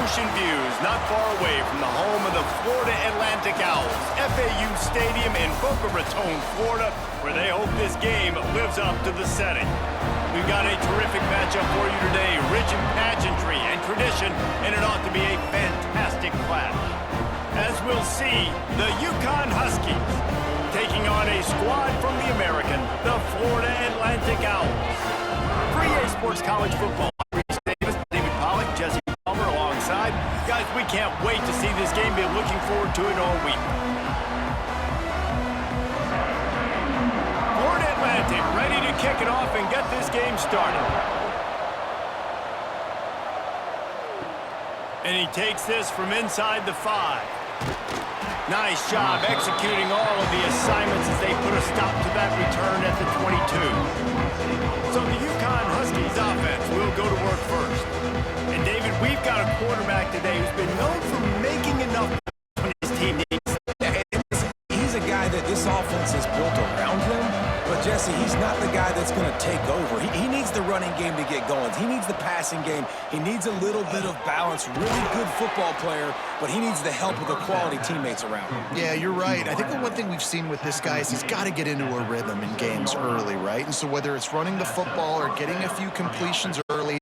ocean views not far away from the home of the Florida Atlantic Owls, FAU Stadium in Boca Raton, Florida, where they hope this game lives up to the setting. We've got a terrific matchup for you today, rich in pageantry and tradition, and it ought to be a fantastic clash. As we'll see, the Uconn Huskies taking on a squad from the American, the Florida Atlantic Owls. For EA Sports College Football, David Pollack, Jesse Palmer alongside. Guys, we can't wait to see this game. Been looking forward to it all week. Florida Atlantic ready to kick it off and get this game started. And he takes this from inside the 5. Nice job executing all of the assignments as they put a stop to that return at the 22. So the Uconn Huskies offense will go to work first. And David, we've got a quarterback today who's been known for making enough when his team needs. He's a guy that this offense is built around him, but Jesse, he's not the guy that's going to take over. He needs the running game to get going. He needs the passing game. He needs a little bit of balance. Really good football player, but he needs the help of the quality teammates around him. Yeah, you're right. I think the one thing we've seen with this guy is he's got to get into a rhythm in games early, right? And so whether it's running the football or getting a few completions early,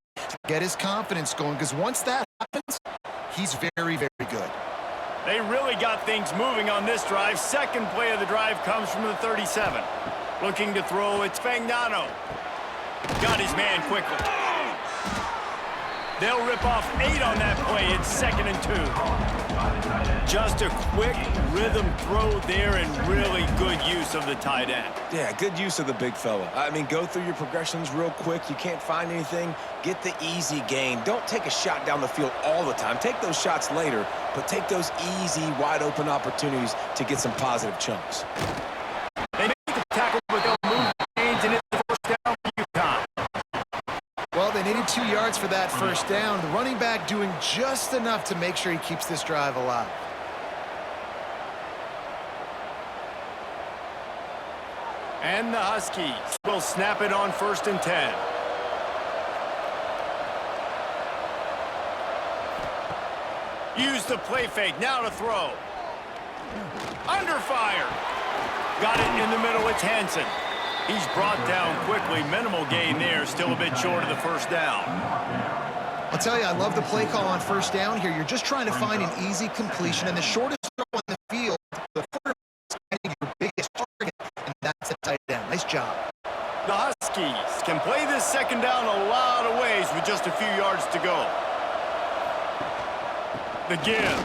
get his confidence going, because once that happens, he's very, very good. They really got things moving on this drive. Second play of the drive comes from the 37. Looking to throw, it's Fagnano. Got his man quickly. They'll rip off 8 on that play. It's 2nd and 2. Just a quick rhythm throw there and really good use of the tight end. Yeah, good use of the big fella. I mean, go through your progressions real quick. You can't find anything, get the easy gain. Don't take a shot down the field all the time. Take those shots later, but take those easy, wide-open opportunities to get some positive chunks. They make the tackle, but they'll move gains, and it's the first down for Uconn. Well, they needed 2 yards for that first down. The running back doing just enough to make sure he keeps this drive alive. And the Huskies will snap it on 1st and 10. Use the play fake, now to throw. Under fire. Got it in the middle, it's Hansen. He's brought down quickly, minimal gain there, still a bit short of the first down. I'll tell you, I love the play call on first down here. You're just trying to find an easy completion, and the shortest throw on the field, the quarterback is finding your biggest target, and that's the tight end. Nice job. The Huskies can play this second down a lot of ways with just a few yards to go. The give.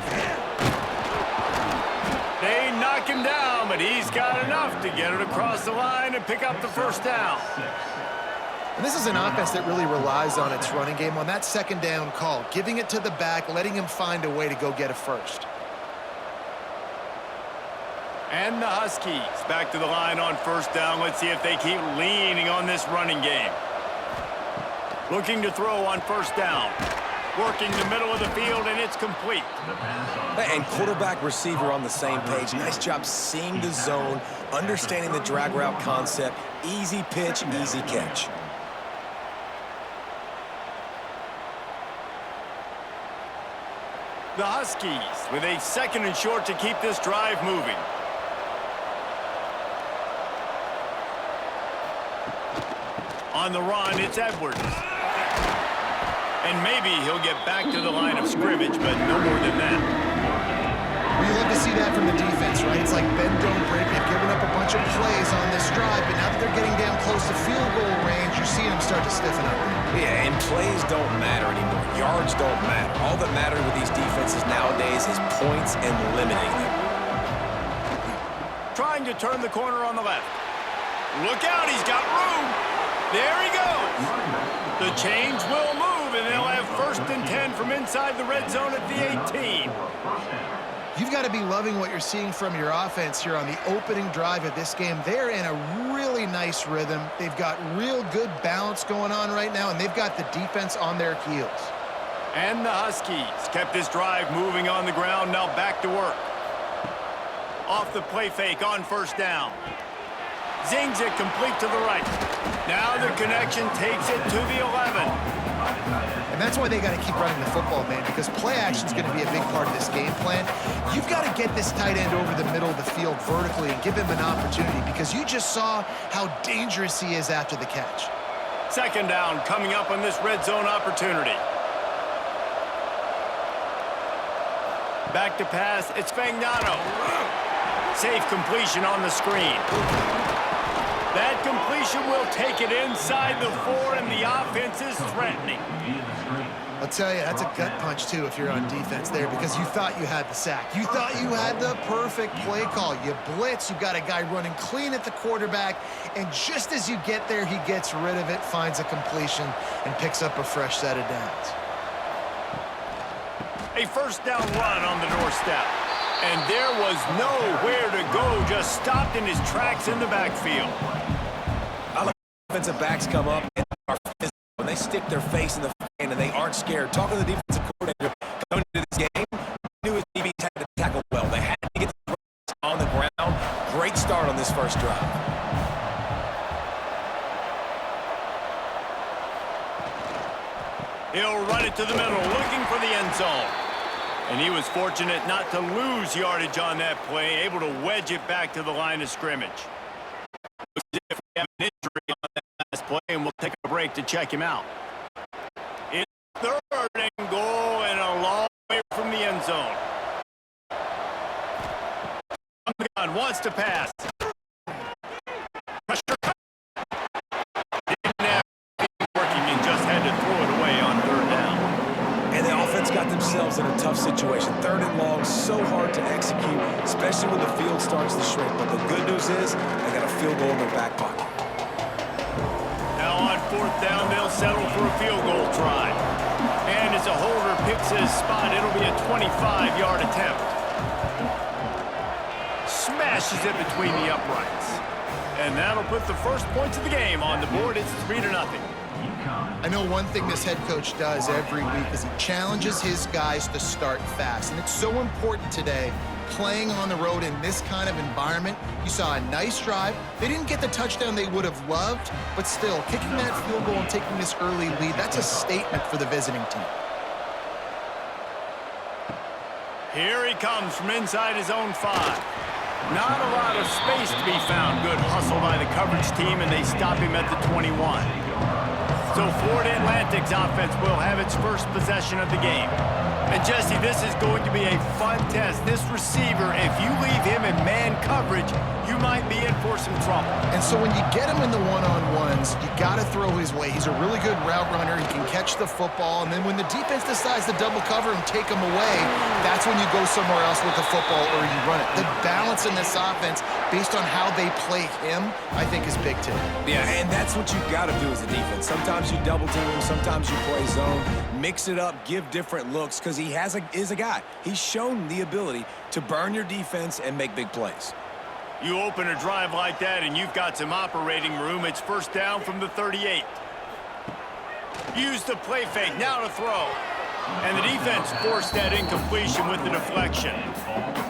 They knock him down, but he's got enough to get it across the line and pick up the first down. And this is an offense that really relies on its running game on that second down call, giving it to the back, letting him find a way to go get a first. And the Huskies back to the line on first down. Let's see if they keep leaning on this running game. Looking to throw on first down. Working the middle of the field, and it's complete. And quarterback receiver on the same page. Nice job seeing the zone, understanding the drag route concept. Easy pitch, easy catch. The Huskies with a 2nd and short to keep this drive moving. On the run, it's Edwards. And maybe he'll get back to the line of scrimmage, but no more than that. Well, you love to see that from the defense, right? It's like bend, don't break. They've given up a bunch of plays on this drive, but now that they're getting down close to field goal range, you're seeing them start to stiffen up. Yeah, and plays don't matter anymore. Yards don't matter. All that matters with these defenses nowadays is points and limiting them. Trying to turn the corner on the left. Look out, he's got room. There he goes. The chains will move, and they'll have 1st and 10 from inside the red zone at the 18. You've got to be loving what you're seeing from your offense here on the opening drive of this game. They're in a really nice rhythm. They've got real good balance going on right now, and they've got the defense on their heels. And the Huskies kept this drive moving on the ground, now back to work. Off the play fake on first down. Zings it complete to the right. Now the connection takes it to the 11. And And that's why they got to keep running the football, man, because play action is going to be a big part of this game plan. You've got to get this tight end over the middle of the field vertically and give him an opportunity, because you just saw how dangerous he is after the catch. Second down coming up on this red zone opportunity. Back to pass, it's Fagnano. Safe completion on the screen. That completion will take it inside the 4, and the offense is threatening. I'll tell you, that's a gut punch, too, if you're on defense there, because you thought you had the sack. You thought you had the perfect play call. You blitz, you got a guy running clean at the quarterback, and just as you get there, he gets rid of it, finds a completion, and picks up a fresh set of downs. A first down run on the doorstep. And there was nowhere to go, just stopped in his tracks in the backfield. I like defensive backs come up and are physical, and they stick their face in the fan, and they aren't scared. Talking to the defensive coordinator coming into this game, knew his DBs had to tackle well. They had to get the on the ground. Great start on this first drive. He'll run it to the middle, looking for the end zone. And he was fortunate not to lose yardage on that play, able to wedge it back to the line of scrimmage. Looks as if we have an injury on that last play, and we'll take a break to check him out. It's third and goal, and a long way from the end zone. On the gun, wants to pass. Pressure. Didn't have anything working and just had to throw it away on third down. And the offense got themselves in a tough situation. Third and long, so hard to execute, especially when the field starts to shrink. But the good news is they got a field goal in their back pocket. Now on fourth down, they'll settle for a field goal try. And as a holder picks his spot, it'll be a 25-yard attempt. Smashes it between the uprights. And that'll put the first points of the game on the board. It's 3-0. I know one thing this head coach does every week is he challenges his guys to start fast. And it's so important today, playing on the road in this kind of environment. You saw a nice drive. They didn't get the touchdown they would have loved, but still, kicking that field goal and taking this early lead, that's a statement for the visiting team. Here he comes from inside his own 5. Not a lot of space to be found. Good hustle by the coverage team, and they stop him at the 21. So Florida Atlantic's offense will have its first possession of the game. And Jesse, this is going to be a fun test. This receiver, if you leave him in man coverage, you might be in for some trouble. And so when you get him in the one-on-ones, you got to throw his way. He's a really good route runner. He can catch the football. And then when the defense decides to double cover and take him away, that's when you go somewhere else with the football or you run it. The balance in this offense, based on how they play him, I think is big too. Yeah, and that's what you got to do as a defense. Sometimes you double team him, sometimes you play zone, mix it up, give different looks, because he is a guy. He's shown the ability to burn your defense and make big plays. You open a drive like that and you've got some operating room. It's first down from the 38. Use the play fake, now to throw. And the defense forced that incompletion with the deflection.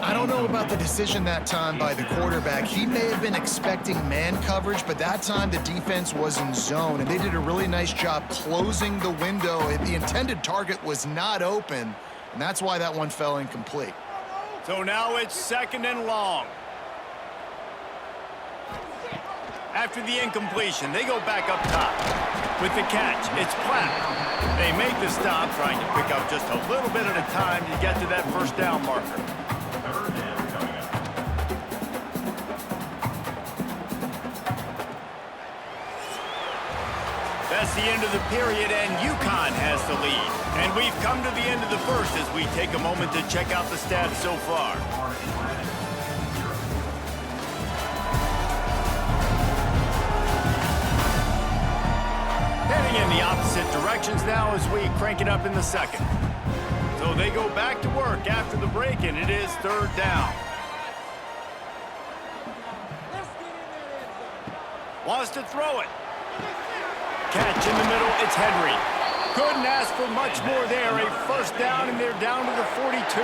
I don't know about the decision that time by the quarterback. He may have been expecting man coverage, but that time the defense was in zone, and they did a really nice job closing the window. The intended target was not open, and that's why that one fell incomplete. So now it's second and long. After the incompletion, they go back up top. With the catch, it's Platt. They make the stop, trying to pick up just a little bit at a time to get to that first down marker. That's the end of the period, and Uconn has the lead. And we've come to the end of the first as we take a moment to check out the stats so far. Heading in the opposite directions now as we crank it up in the second. So they go back to work after the break, and it is third down. Wants to throw it. Catch in the middle, it's Henry. Couldn't ask for much more there. A first down, and they're down to the 42.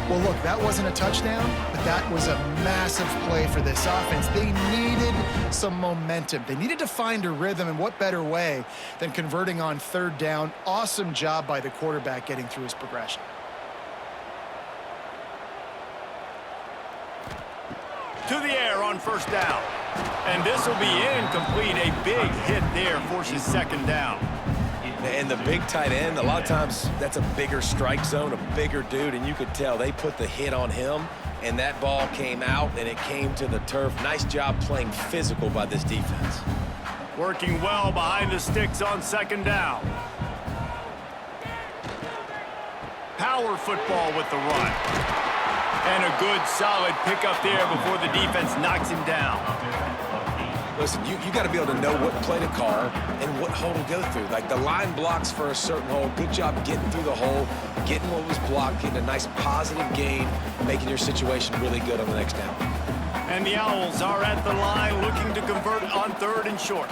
Well, look, that wasn't a touchdown, but that was a massive play for this offense. They needed some momentum. They needed to find a rhythm, and what better way than converting on third down. Awesome job by the quarterback getting through his progression. To the air on first down. And this will be incomplete. A big hit there forces second down. And the big tight end, a lot of times that's a bigger strike zone, a bigger dude, and you could tell they put the hit on him, and that ball came out, and it came to the turf. Nice job playing physical by this defense. Working well behind the sticks on second down. Power football with the run. And a good, solid pickup there before the defense knocks him down. Listen, you got to be able to know what play to call and what hole to go through. Like the line blocks for a certain hole. Good job getting through the hole, getting what was blocked, getting a nice positive gain, making your situation really good on the next down. And the Owls are at the line looking to convert on third and short.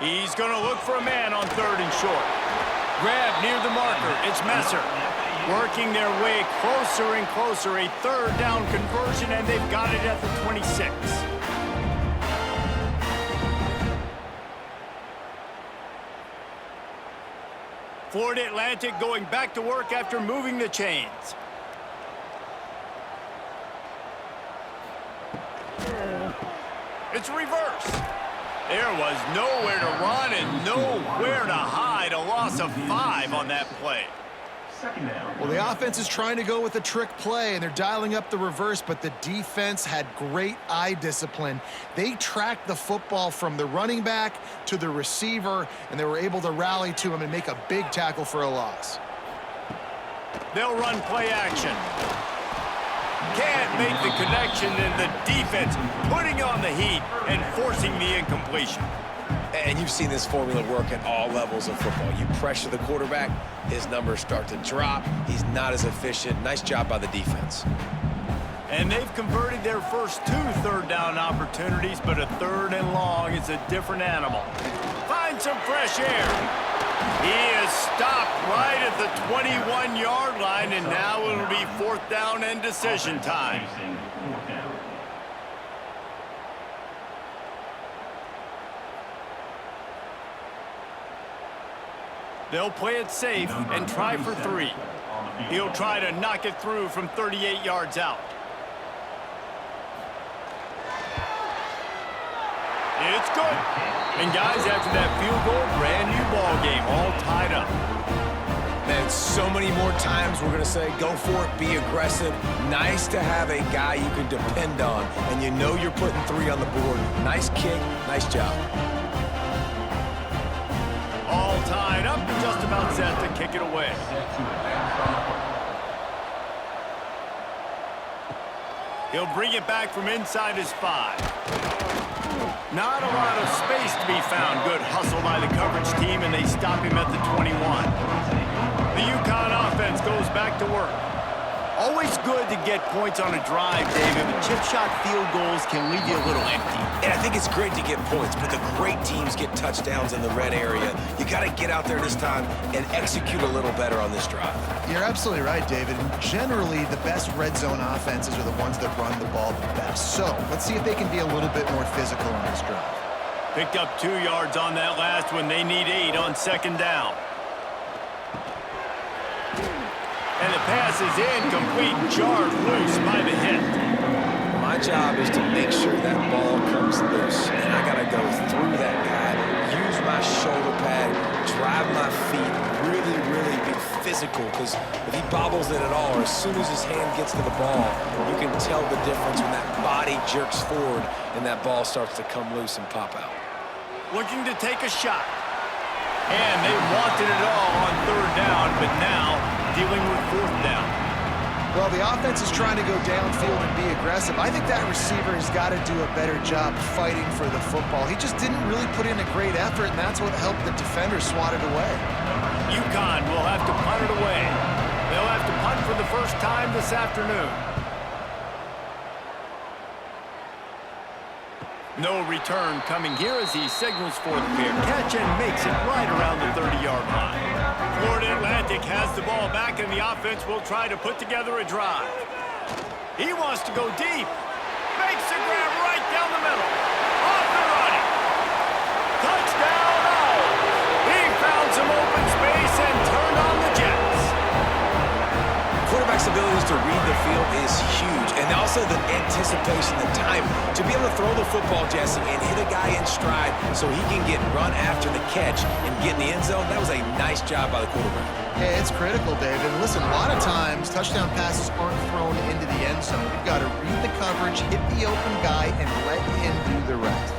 He's going to look for a man on third and short. Grab near the marker. It's Messer. Working their way closer and closer. A third down conversion, and they've got it at the 26. Florida Atlantic going back to work after moving the chains. It's reverse. There was nowhere to run and nowhere to hide. A loss of 5 on that play. Well, the offense is trying to go with a trick play, and they're dialing up the reverse, but the defense had great eye discipline. They tracked the football from the running back to the receiver, and they were able to rally to him and make a big tackle for a loss. They'll run play action. Can't make the connection, and the defense putting on the heat and forcing the incompletion. And you've seen this formula work at all levels of football. You pressure the quarterback, his numbers start to drop. He's not as efficient. Nice job by the defense. And they've converted their first 2 third down opportunities, but a third and long is a different animal. Find some fresh air. He is stopped right at the 21-yard line, and now it'll be fourth down and decision time. They'll play it safe and try for 3. He'll try to knock it through from 38 yards out. It's good. And guys, after that field goal, brand new ball game, all tied up. Man, so many more times we're going to say, go for it, be aggressive. Nice to have a guy you can depend on, and you know you're putting 3 on the board. Nice kick, nice job. All tied up, just about set to kick it away. He'll bring it back from inside his 5. Not a lot of space to be found. Good hustle by the coverage team, and they stop him at the 21. The Uconn offense goes back to work. Always good to get points on a drive, David, but chip shot field goals can leave you a little empty. And I think it's great to get points, but the great teams get touchdowns in the red area. You got to get out there this time and execute a little better on this drive. You're absolutely right, David. And generally, the best red zone offenses are the ones that run the ball the best. So let's see if they can be a little bit more physical on this drive. Picked up 2 yards on that last one. They need 8 on second down. And the pass is incomplete, jarred loose by the hit. My job is to make sure that ball comes loose, and I got to go through that guy, use my shoulder pad, drive my feet, really be physical, because if he bobbles it at all, or as soon as his hand gets to the ball, you can tell the difference when that body jerks forward and that ball starts to come loose and pop out. Looking to take a shot. And they wanted it all on third down, but now dealing with fourth down. Well, the offense is trying to go downfield and be aggressive. I think that receiver has got to do a better job fighting for the football. He just didn't really put in a great effort, and that's what helped the defender swat it away. Uconn will have to punt it away. They'll have to punt for the first time this afternoon. No return coming here as he signals for the fair catch and makes it right around the 30-yard line. Florida Atlantic has the ball back back, and the offense will try to put together a drive. He wants to go deep. Makes the grab right down the middle. Off and running. Touchdown, Owls. He found some open space and turned on the Jets. Quarterback's abilities to read the field is huge, and also the anticipation, the time to be able to throw the football, Jesse, and hit a guy in stride so he can get run after the catch and get in the end zone. That was a nice job by the quarterback. Yeah, it's critical, David. Listen, a lot of times touchdown passes aren't thrown into the end zone. You've got to read the coverage, hit the open guy, and let him do the rest.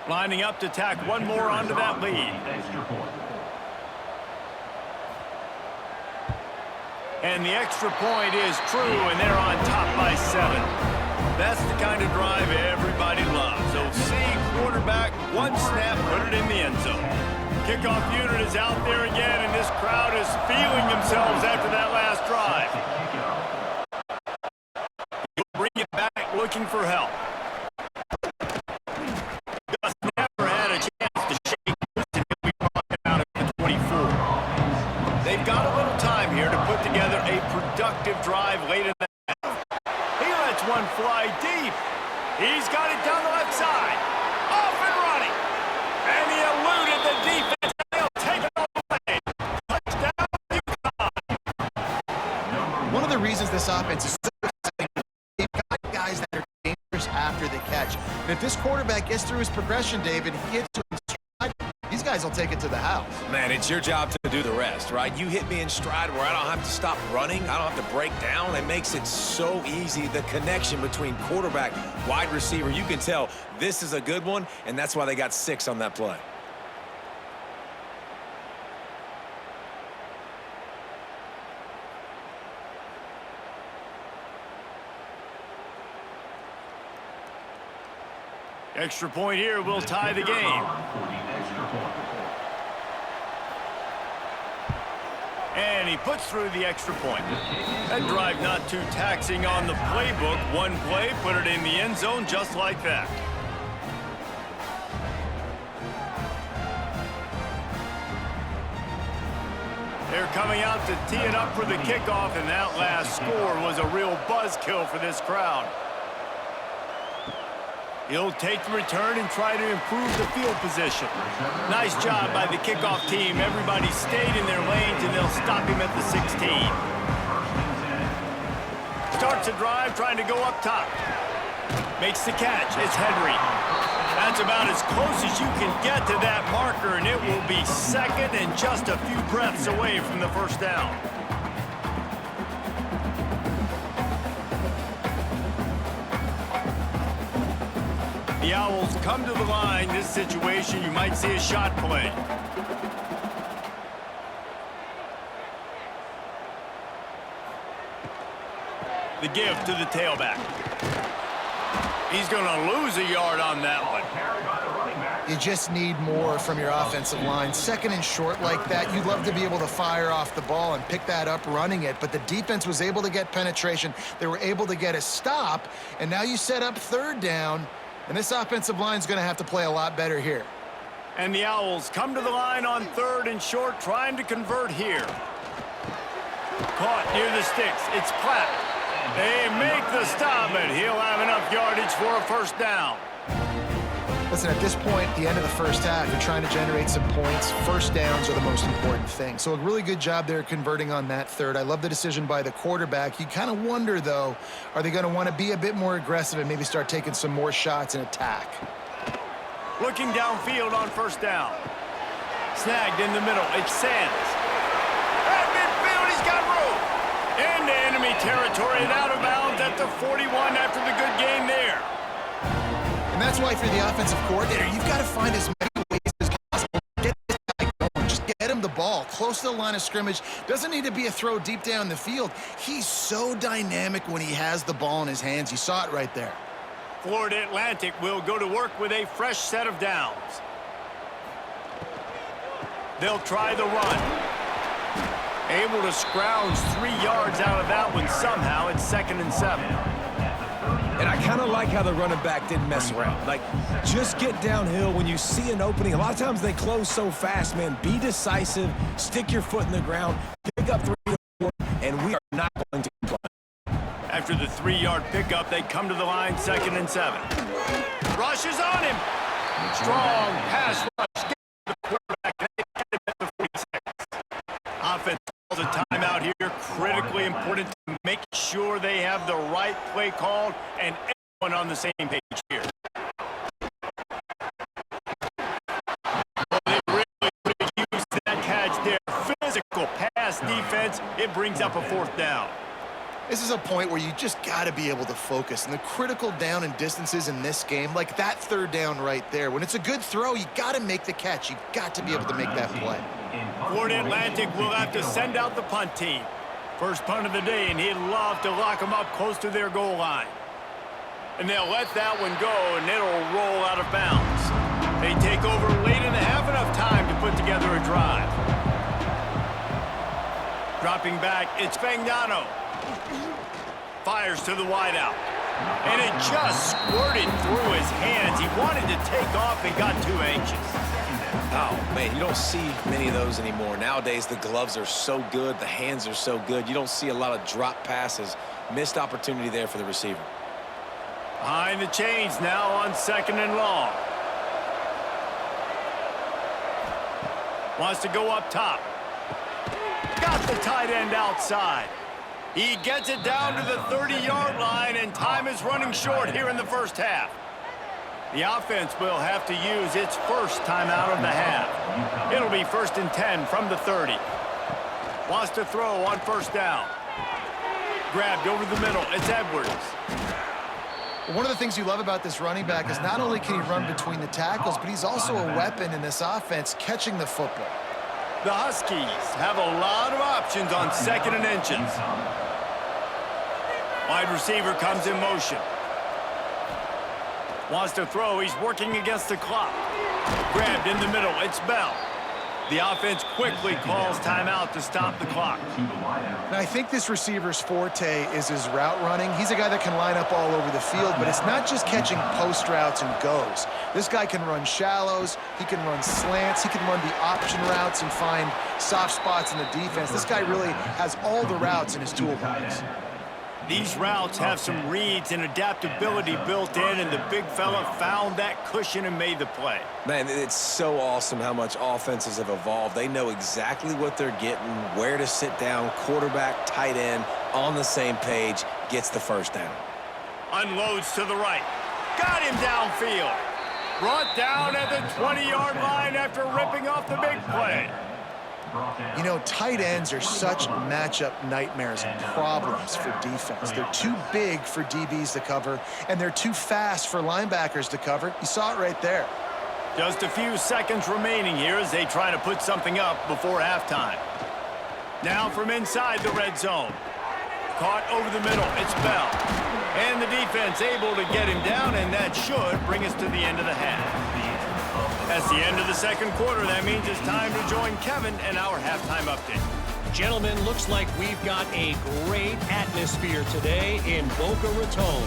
Lining up to tack one more onto that lead. And the extra point is true, and they're on top by 7. That's the kind of drive everybody loves. OC quarterback, one snap, put it in the end zone. Kickoff unit is out there again, and this crowd is feeling themselves after that last drive. He'll bring it back looking for help. Drive late in the half. He lets one fly deep. He's got it down the left side. Off and running. And he eluded the defense. He'll take it away. Touchdown, Uconn. One of the reasons this offense is so exciting, they've got guys that are dangerous after the catch. And if this quarterback gets through his progression, David, he gets to his stride, these guys will take it to the house. Man, it's your job to do the rest, right? You hit me in stride where I don't have to stop running. I don't have to break down. It makes it so easy. The connection between quarterback, wide receiver, you can tell this is a good one, and that's why they got 6 on that play. Extra point here will tie the game. And he puts through the extra point. That drive not too taxing on the playbook. One play, put it in the end zone just like that. They're coming out to tee it up for the kickoff, and that last score was a real buzzkill for this crowd. He'll take the return and try to improve the field position. Nice job by the kickoff team. Everybody stayed in their lanes, and they'll stop him at the 16. Starts a drive trying to go up top. Makes the catch. It's Henry. That's about as close as you can get to that marker, and it will be second and just a few breaths away from the first down. The Owls come to the line. This situation, you might see a shot play. The give to the tailback. He's going to lose a yard on that one. You just need more from your offensive line. Second and short like that, you'd love to be able to fire off the ball and pick that up running it, but the defense was able to get penetration. They were able to get a stop, and now you set up third down, and this offensive line is going to have to play a lot better here. And the Owls come to the line on third and short, trying to convert here. Caught near the sticks. It's Platt. They make the stop, and he'll have enough yardage for a first down. Listen, at this point, at the end of the first half, you're trying to generate some points. First downs are the most important thing. So a really good job there converting on that third. I love the decision by the quarterback. You kind of wonder, though, are they going to want to be a bit more aggressive and maybe start taking some more shots and attack? Looking downfield on first down. Snagged in the middle. It's Sands. At midfield, he's got room. Into enemy territory and out of bounds at the 41 after the good game there. And that's why for the offensive coordinator, you've got to find as many ways as possible to get this guy going. Just get him the ball close to the line of scrimmage. Doesn't need to be a throw deep down the field. He's so dynamic when he has the ball in his hands. You saw it right there. Florida Atlantic will go to work with a fresh set of downs. They'll try the run. Able to scrounge 3 yards out of that one somehow. It's 2nd and 7. And I kind of like how the running back didn't mess around. Like, just get downhill when you see an opening. A lot of times they close so fast, man. Be decisive. Stick your foot in the ground. Pick up 3 or 4, and we are not going to complain. After the 3-yard pickup, they come to the line, 2nd and 7. Rush is on him. Strong pass rush. Get the quarterback at the 46. Offense calls a timeout here. Critically important to make sure they have the right play called and everyone on the same page here. They really use that catch there. Physical pass defense. It brings up a 4th down. This is a point where you just got to be able to focus. And the critical down and distances in this game, like that 3rd down right there, when it's a good throw, you got to make the catch. You got to be able to make that play. Florida Atlantic will have to send out the punt team. First punt of the day, and he'd love to lock them up close to their goal line. And they'll let that one go, and it'll roll out of bounds. They take over late and have enough time to put together a drive. Dropping back, it's Fagnano. Fires to the wideout. And it just squirted through his hands. He wanted to take off and got too anxious. Oh, man, you don't see many of those anymore. Nowadays, the gloves are so good. The hands are so good. You don't see a lot of drop passes. Missed opportunity there for the receiver. Behind the chains now on 2nd and long. Wants to go up top. Got the tight end outside. He gets it down to the 30-yard line, and time is running short here in the first half. The offense will have to use its first timeout of the half. It'll be 1st and 10 from the 30. Wants to throw on 1st down. Grabbed over the middle. It's Edwards. One of the things you love about this running back is not only can he run between the tackles, but he's also a weapon in this offense catching the football. The Huskies have a lot of options on 2nd and inches. Wide receiver comes in motion. Wants to throw. He's working against the clock. Grabbed in the middle. It's Bell. The offense quickly calls timeout to stop the clock. Now, I think this receiver's forte is his route running. He's a guy that can line up all over the field, but it's not just catching post routes and goes. This guy can run shallows. He can run slants. He can run the option routes and find soft spots in the defense. This guy really has all the routes in his toolbox. These routes have some reads and adaptability built in, and the big fella found that cushion and made the play. Man, it's so awesome how much offenses have evolved. They know exactly what they're getting, where to sit down, quarterback, tight end, on the same page, gets the 1st down. Unloads to the right. Got him downfield. Brought down at the 20-yard line after ripping off the big play. You know, tight ends are such matchup nightmares and problems for defense. They're too big for DBs to cover, and they're too fast for linebackers to cover. You saw it right there. Just a few seconds remaining here as they try to put something up before halftime. Now from inside the red zone. Caught over the middle. It's Bell. And the defense able to get him down, and that should bring us to the end of the half. That's the end of the 2nd quarter. That means it's time to join Kevin and our halftime update. Gentlemen, looks like we've got a great atmosphere today in Boca Raton.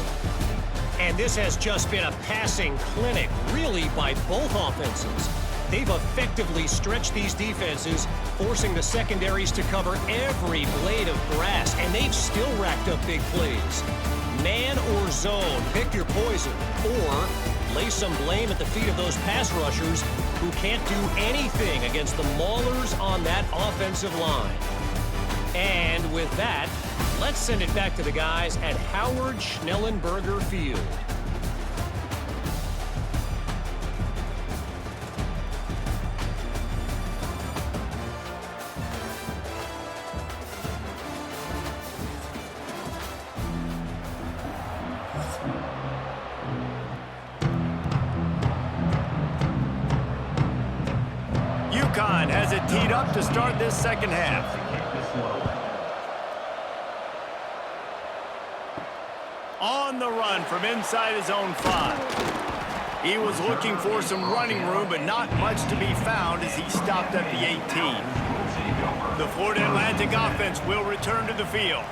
And this has just been a passing clinic, really, by both offenses. They've effectively stretched these defenses, forcing the secondaries to cover every blade of grass, and they've still racked up big plays. Man or zone, pick your poison, or lay some blame at the feet of those pass rushers who can't do anything against the maulers on that offensive line. And with that, let's send it back to the guys at Howard Schnellenberger Field. Uconn has it teed up to start this 2nd half. On the run from inside his own 5. He was looking for some running room, but not much to be found as he stopped at the 18. The Florida Atlantic offense will return to the field.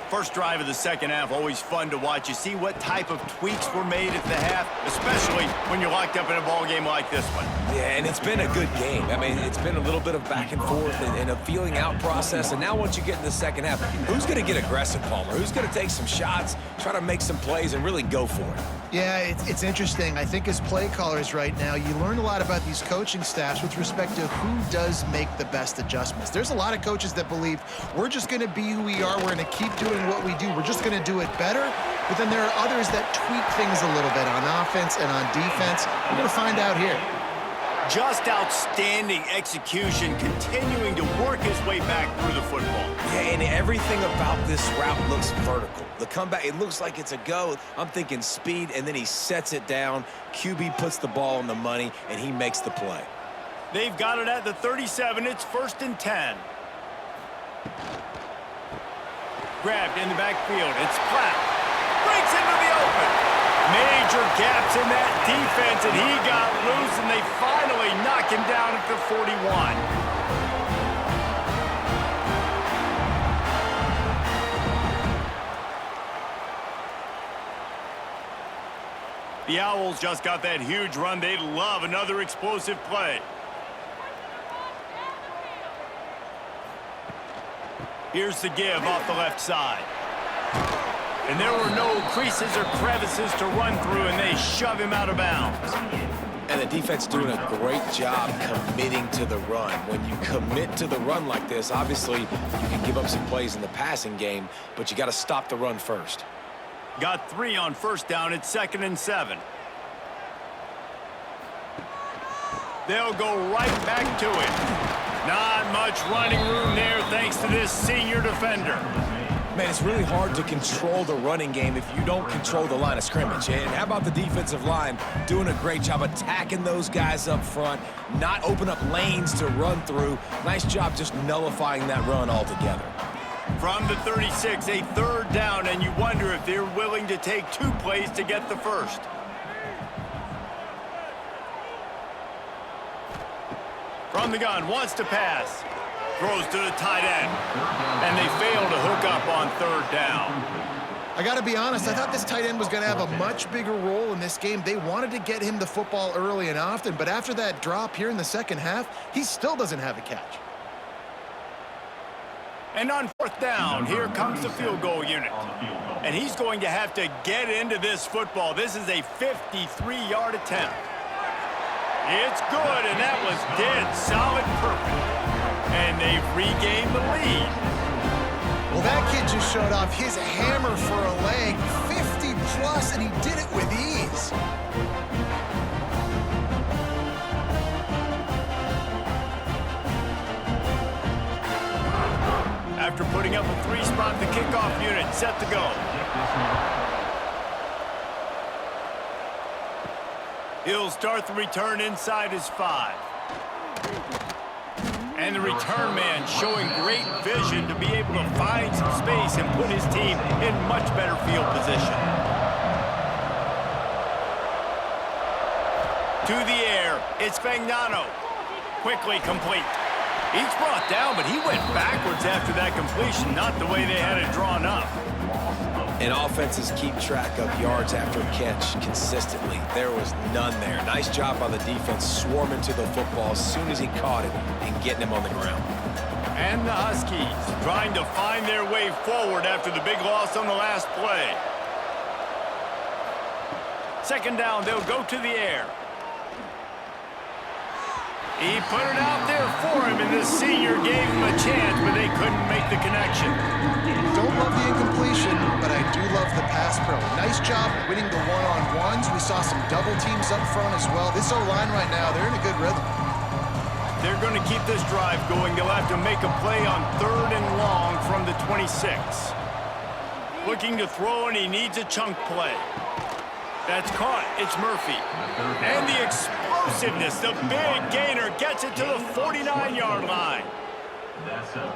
First drive of the second half, always fun to watch. You see what type of tweaks were made at the half, especially when you're locked up in a ball game like this one. Yeah, and it's been a good game. I mean, it's been a little bit of back and forth and a feeling out process. And now once you get in the second half, who's going to get aggressive, Palmer? Who's going to take some shots, try to make some plays, and really go for it? Yeah, it's interesting. I think as play callers right now, you learn a lot about these coaching staffs with respect to who does make the best adjustments. There's a lot of coaches that believe we're just going to be who we are. We're going to keep doing what we do. We're just going to do it better. But then there are others that tweak things a little bit on offense and on defense. We're going to find out here. Just outstanding execution, continuing to work his way back through the football. Yeah, and everything about this route looks vertical. The comeback, it looks like it's a go. I'm thinking speed, and then he sets it down. QB puts the ball on the money, and he makes the play. They've got it at the 37. It's 1st and 10. Grabbed in the backfield. It's flat. Breaks into the open. Major gaps in that defense, and he got loose, and they finally knock him down at the 41. The Owls just got that huge run. They love another explosive play. Here's the give off the left side. And there were no creases or crevices to run through, and they shove him out of bounds. And the defense doing a great job committing to the run. When you commit to the run like this, obviously you can give up some plays in the passing game, but you got to stop the run first. Got 3 on 1st down. It's 2nd and 7. They'll go right back to it. Not much running room there thanks to this senior defender. Man, it's really hard to control the running game if you don't control the line of scrimmage. And how about the defensive line doing a great job attacking those guys up front, not open up lanes to run through. Nice job just nullifying that run altogether. From the 36, a 3rd down, and you wonder if they're willing to take 2 plays to get the first. From the gun, wants to pass. Throws to the tight end. And they fail to hook up on 3rd down. I got to be honest, I thought this tight end was going to have a much bigger role in this game. They wanted to get him the football early and often, but after that drop here in the second half, he still doesn't have a catch. And on 4th down, here comes the field goal unit. And he's going to have to get into this football. This is a 53-yard attempt. It's good, and that was dead solid perfect. And they've regained the lead. Well, that kid just showed off his hammer for a leg, 50-plus, and he did it with ease. After putting up a 3-spot, the kickoff unit set to go. He'll start the return inside his 5. And the return man showing great vision to be able to find some space and put his team in much better field position. To the air, it's Fagnano. Quickly complete. He's brought down, but he went backwards after that completion, not the way they had it drawn up. And offenses keep track of yards after catch consistently. There was none there. Nice job by the defense swarming to the football as soon as he caught it and getting him on the ground. And the Huskies trying to find their way forward after the big loss on the last play. 2nd down, they'll go to the air. He put it out there for him, and this senior gave him a chance, but they couldn't make the connection. Don't love the incompletion, but I do love the pass pro. Nice job winning the one-on-ones. We saw some double teams up front as well. This O-line right now, they're in a good rhythm. They're going to keep this drive going. They'll have to make a play on 3rd and long from the 26. Looking to throw, and he needs a chunk play. That's caught. It's Murphy. And the explosiveness, the big gainer, gets it to the 49-yard line.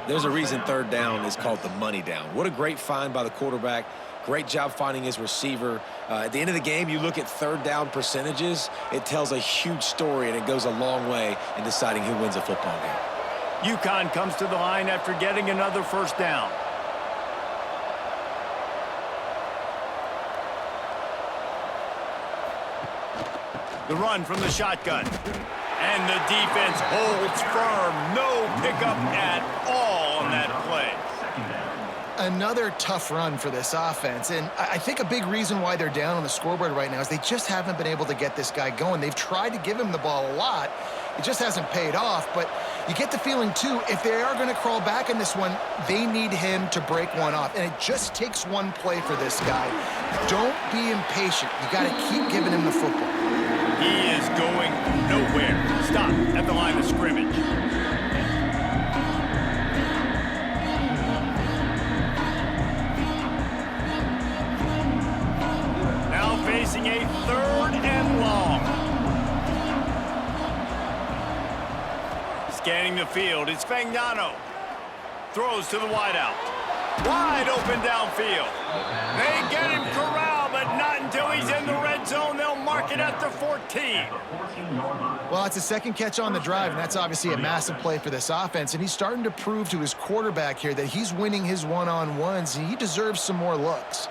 There's a reason 3rd down is called the money down. What a great find by the quarterback. great job finding his receiver. At the end of the game, you look at third down percentages, it tells a huge story, and it goes a long way in deciding who wins a football game. Uconn comes to the line after getting another first down. The run from the shotgun. And the defense holds firm. No pickup at all on that play. Another tough run for this offense, and I think a big reason why they're down on the scoreboard right now is they just haven't been able to get this guy going. They've tried to give him the ball a lot. It just hasn't paid off, but you get the feeling, too, if they are going to crawl back in this one, they need him to break one off, and it just takes one play for this guy. Don't be impatient. You got to keep giving him the football. He is going nowhere. Stop at the line of scrimmage. Now facing a third and long. Scanning the field, it's Fagnano. Throws to the wideout. Wide open downfield. They get him corralled, but not until he's in the red zone. They'll mark it at the 14. Well, it's a second catch on the drive, and that's obviously a massive play for this offense, and he's starting to prove to his quarterback here that he's winning his one-on-ones, and he deserves some more looks.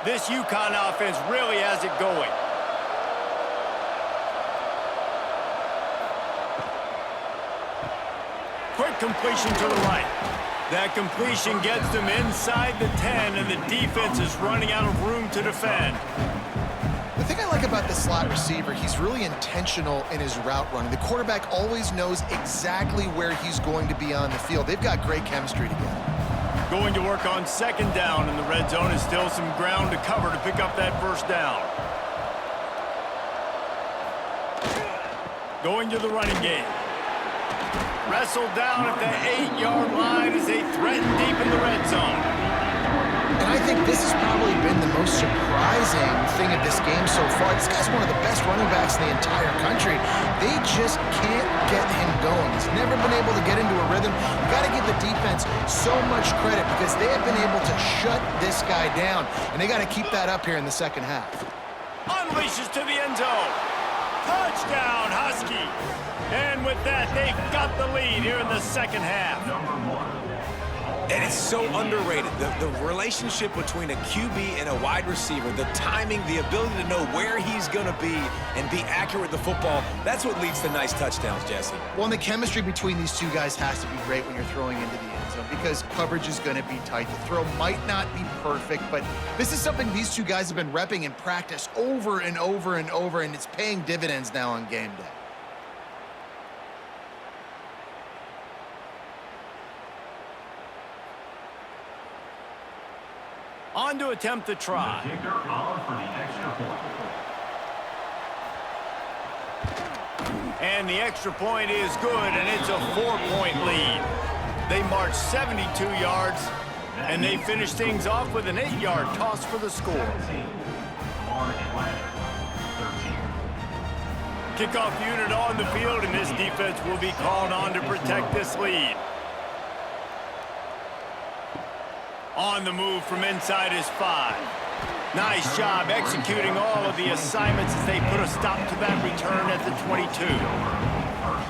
This Uconn offense really has it going. Quick completion to the right. That completion gets them inside the 10, and the defense is running out of room to defend. The thing I like about the slot receiver, he's really intentional in his route running. The quarterback always knows exactly where he's going to be on the field. They've got great chemistry together. Going to work on second down in the red zone is still some ground to cover to pick up that first down. Going to the running game. Wrestled down at the 8-yard line as they threaten deep in the red zone. And I think this has probably been the most surprising thing of this game so far. This guy's one of the best running backs in the entire country. They just can't get him going. He's never been able to get into a rhythm. You got to give the defense so much credit because they have been able to shut this guy down, and they got to keep that up here in the second half. Unleashes to the end zone. Touchdown, Husky. And with that, they've got the lead here in the second half. And it's so underrated. The relationship between a QB and a wide receiver, the timing, the ability to know where he's going to be and be accurate with the football, that's what leads to nice touchdowns, Jesse. Well, and the chemistry between these two guys has to be great when you're throwing into the end zone because coverage is going to be tight. The throw might not be perfect, but this is something these two guys have been repping in practice over and over and over, and it's paying dividends now on game day. On to attempt the try. And the extra point is good, and it's a 4-point lead. They march 72 yards, and they finish things off with an 8-yard toss for the score. Kickoff unit on the field, and this defense will be called on to protect this lead. On the move from inside his 5. Nice job executing all of the assignments as they put a stop to that return at the 22.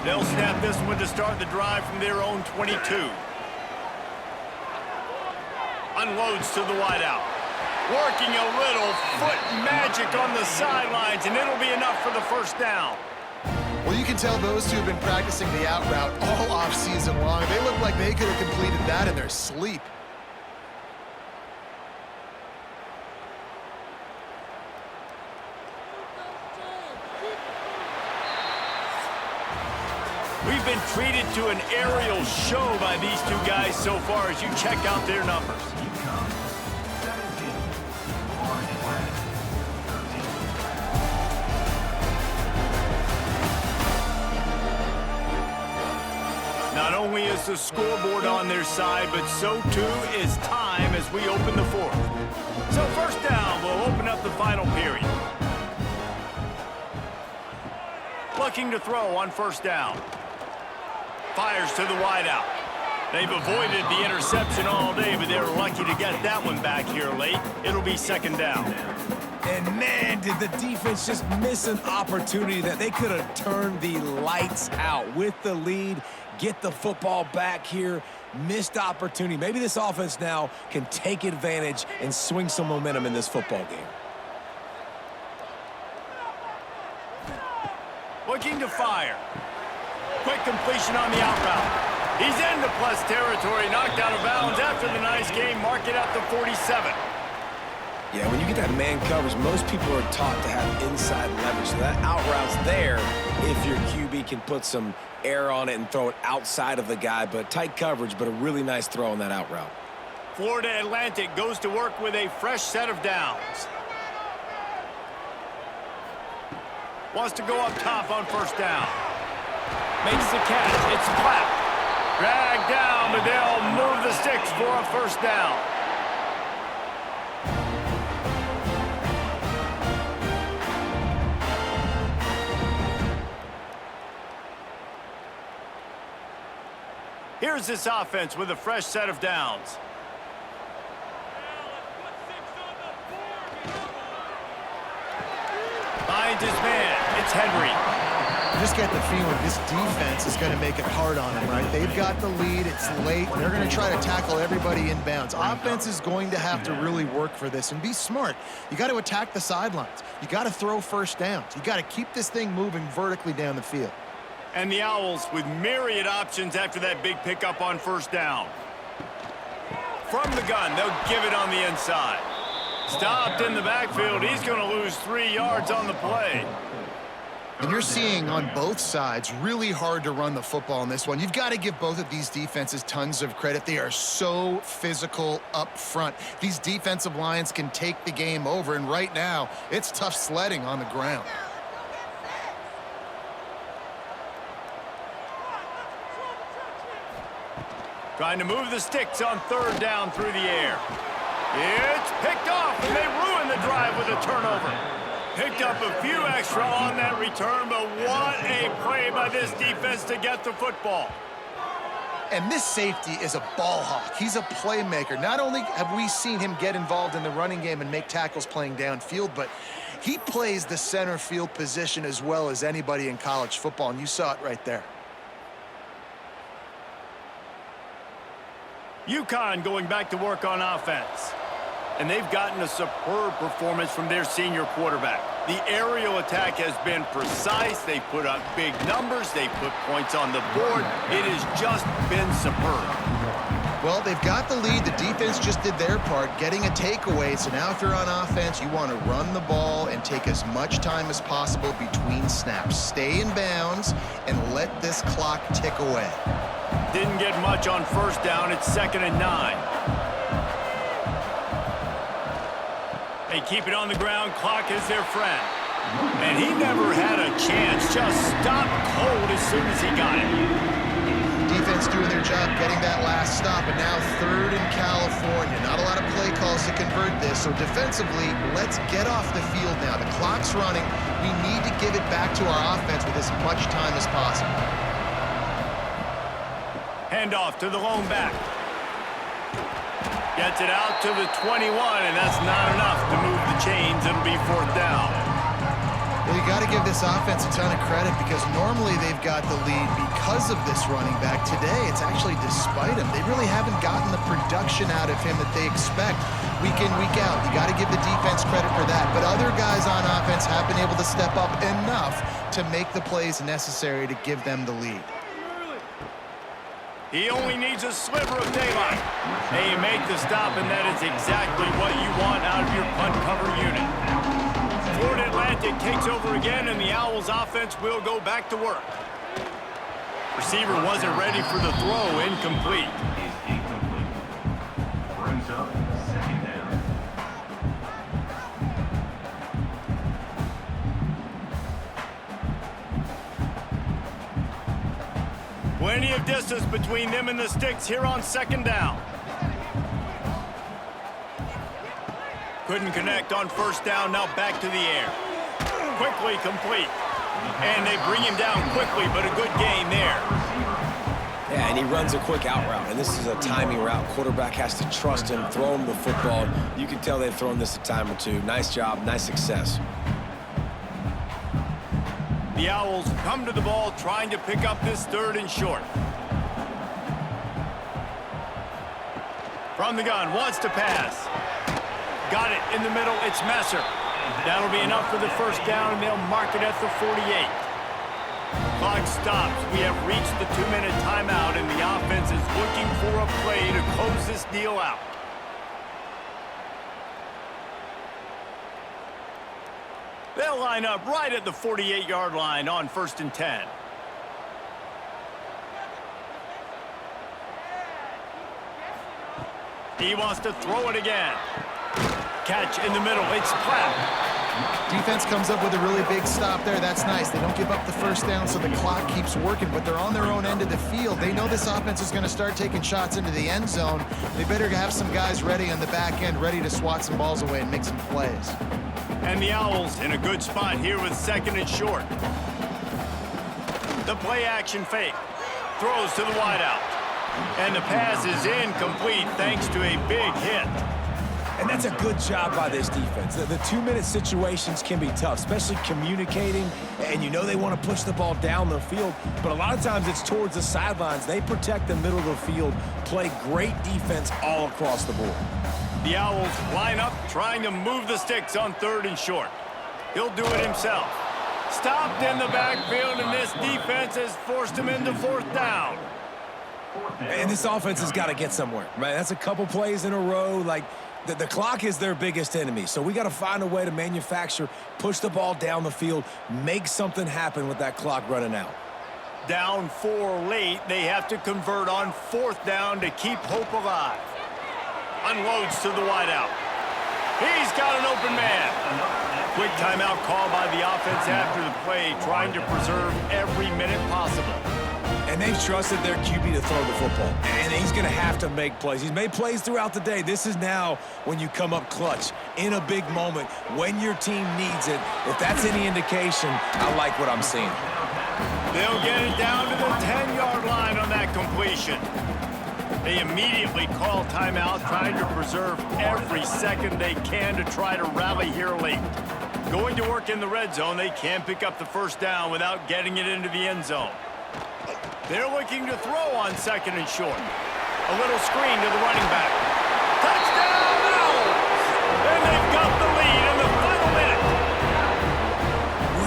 They'll snap this one to start the drive from their own 22. Unloads to the wideout. Working a little foot magic on the sidelines, and it'll be enough for the first down. Well, you can tell those two have been practicing the out route all offseason long. They look like they could have completed that in their sleep. We've been treated to an aerial show by these two guys so far as you check out their numbers. Not only is the scoreboard on their side, but so too is time as we open the fourth. So first down will open up the final period. Looking to throw on first down. Fires to the wideout. They've avoided the interception all day, but they're lucky to get that one back here late. It'll be second down. And man, did the defense just miss an opportunity that they could have turned the lights out with the lead, get the football back here. Missed opportunity. Maybe this offense now can take advantage and swing some momentum in this football game. Looking to fire. Quick completion on the out route. He's into plus territory, knocked out of bounds after the nice game. Mark it at the 47. Yeah, when you get that man coverage, most people are taught to have inside leverage. So that out route's there if your QB can put some air on it and throw it outside of the guy. But tight coverage, but a really nice throw on that out route. Florida Atlantic goes to work with a fresh set of downs. Wants to go up top on first down. Makes the catch. It's flat. Dragged down, but they'll move the sticks for a first down. Here's this offense with a fresh set of downs. Finds his man. It's Henry. Just get the feeling this defense is going to make it hard on them, right? They've got the lead. It's late. They're going to try to tackle everybody inbounds. Offense is going to have to really work for this and be smart. You got to attack the sidelines. You got to throw first downs. You got to keep this thing moving vertically down the field. And the Owls with myriad options after that big pickup on first down. From the gun, they'll give it on the inside. Stopped in the backfield. He's going to lose 3 yards on the play. And you're seeing on both sides really hard to run the football in this one. You've got to give both of these defenses tons of credit. They are so physical up front. These defensive lines can take the game over, and right now, it's tough sledding on the ground. Trying to move the sticks on third down through the air. It's picked off, and they ruin the drive with a turnover. Picked up a few extra on that return, but what a play by this defense to get the football. And this safety is a ball hawk. He's a playmaker. Not only have we seen him get involved in the running game and make tackles playing downfield, but he plays the center field position as well as anybody in college football, and you saw it right there. Uconn going back to work on offense. And they've gotten a superb performance from their senior quarterback. The aerial attack has been precise. They put up big numbers. They put points on the board. It has just been superb. Well, they've got the lead. The defense just did their part, getting a takeaway. So now if you're on offense, you want to run the ball and take as much time as possible between snaps. Stay in bounds and let this clock tick away. Didn't get much on first down. It's 2nd and 9. They keep it on the ground. Clock is their friend. And he never had a chance. Just stopped cold as soon as he got it. Defense doing their job, getting that last stop, and now 3rd in California. Not a lot of play calls to convert this, so defensively, let's get off the field now. The clock's running. We need to give it back to our offense with as much time as possible. Handoff to the lone back. Gets it out to the 21, and that's not enough to move the chains. It'll be 4th down. Well, you got to give this offense a ton of credit because normally they've got the lead because of this running back. Today, it's actually despite him. They really haven't gotten the production out of him that they expect week in, week out. You got to give the defense credit for that. But other guys on offense have been able to step up enough to make the plays necessary to give them the lead. He only needs a sliver of daylight. They make the stop, and that is exactly what you want out of your punt cover unit. Florida Atlantic takes over again, and the Owls offense will go back to work. Receiver wasn't ready for the throw, incomplete. Brings up 2nd down. Plenty of distance between them and the sticks here on 2nd down. Couldn't connect on first down, now back to the air. Quickly complete. And they bring him down quickly, but a good gain there. Yeah, and he runs a quick out route, and this is a timing route. Quarterback has to trust him, throw him the football. You can tell they've thrown this a time or two. Nice job, nice success. The Owls come to the ball trying to pick up this 3rd and short. From the gun, wants to pass. Got it in the middle, it's Messer. That'll be enough for the first down, and they'll mark it at the 48. Clock stops. We have reached the 2-minute timeout, and the offense is looking for a play to close this deal out. They'll line up right at the 48-yard line on 1st and 10. He wants to throw it again. Catch in the middle. It's Platt. Defense comes up with a really big stop there. That's nice. They don't give up the first down, so the clock keeps working, but they're on their own end of the field. They know this offense is going to start taking shots into the end zone. They better have some guys ready on the back end, ready to swat some balls away and make some plays. And the Owls in a good spot here with 2nd and short. The play action fake. Throws to the wideout. And the pass is incomplete thanks to a big hit. And that's a good job by this defense. The 2-minute situations can be tough, especially communicating, and you know they want to push the ball down the field, but a lot of times it's towards the sidelines. They protect the middle of the field, play great defense all across the board. The Owls line up trying to move the sticks on 3rd and short. He'll do it himself. Stopped in the backfield, and this defense has forced him into 4th down. And this offense has got to get somewhere, right? That's a couple plays in a row. Like, the clock is their biggest enemy, so we got to find a way to manufacture, push the ball down the field, make something happen with that clock running out. Down 4 late, they have to convert on 4th down to keep hope alive. Unloads to the wideout. He's got an open man. Quick timeout call by the offense after the play, trying to preserve every minute possible. And they've trusted their QB to throw the football. And he's going to have to make plays. He's made plays throughout the day. This is now when you come up clutch in a big moment when your team needs it. If that's any indication, I like what I'm seeing. They'll get it down to the 10-yard line on that completion. They immediately call timeout, trying to preserve every second they can to try to rally here late. Going to work in the red zone, they can't pick up the first down without getting it into the end zone. They're looking to throw on 2nd and short. A little screen to the running back. Touchdown, Owls! And they've got the lead in the final minute.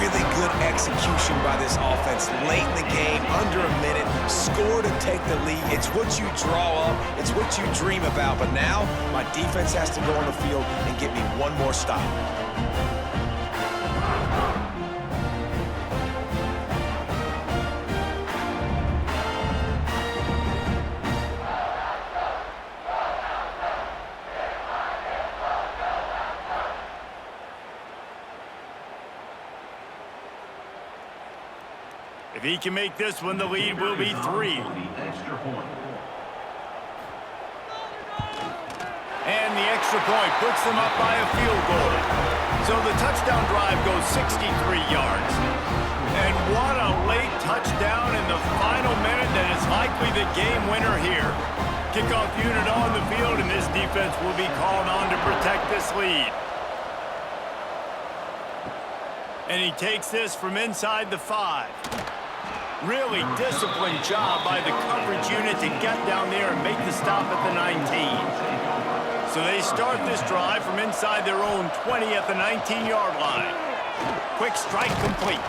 Really good execution by this offense. Late in the game, under a minute, score to take the lead. It's what you draw up. It's what you dream about. But now, my defense has to go on the field and get me one more stop. If he can make this one, the lead will be 3. And the extra point puts them up by a field goal. So the touchdown drive goes 63 yards. And what a late touchdown in the final minute that is likely the game winner here. Kickoff unit on the field, and this defense will be called on to protect this lead. And he takes this from inside the 5. Really disciplined job by the coverage unit to get down there and make the stop at the 19. So they start this drive from inside their own 20 at the 19-yard line. Quick strike complete.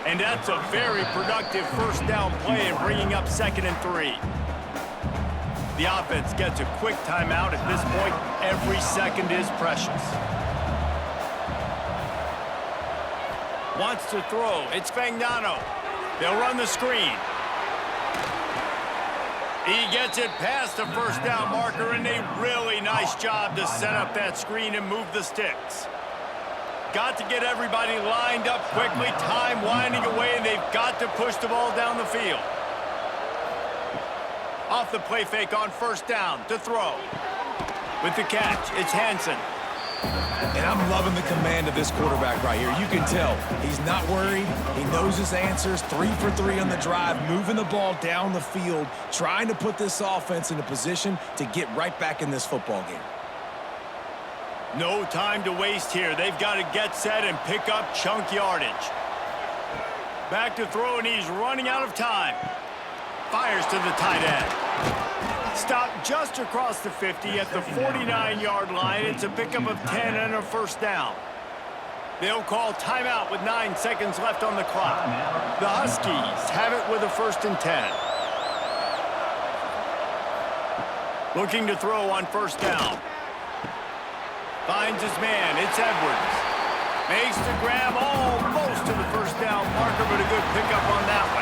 And that's a very productive first down play in bringing up 2nd and 3. The offense gets a quick timeout. At this point, every second is precious. Wants to throw. It's Fagnano. They'll run the screen. He gets it past the first down marker, and a really nice job to set up that screen and move the sticks. Got to get everybody lined up quickly. Time winding away, and they've got to push the ball down the field. Off the play fake on first down to throw. With the catch, it's Hansen. And I'm loving the command of this quarterback right here. You can tell he's not worried. He knows his answers. 3 for 3 on the drive, moving the ball down the field, trying to put this offense in a position to get right back in this football game. No time to waste here. They've got to get set and pick up chunk yardage. Back to throw, and he's running out of time. Fires to the tight end. Stopped just across the 50 at the 49-yard line. It's a pickup of 10 and a first down. They'll call timeout with 9 seconds left on the clock. The Huskies have it with a 1st and 10. Looking to throw on 1st down. Finds his man. It's Edwards. Makes the grab almost to the 1st down marker, but a good pickup on that one.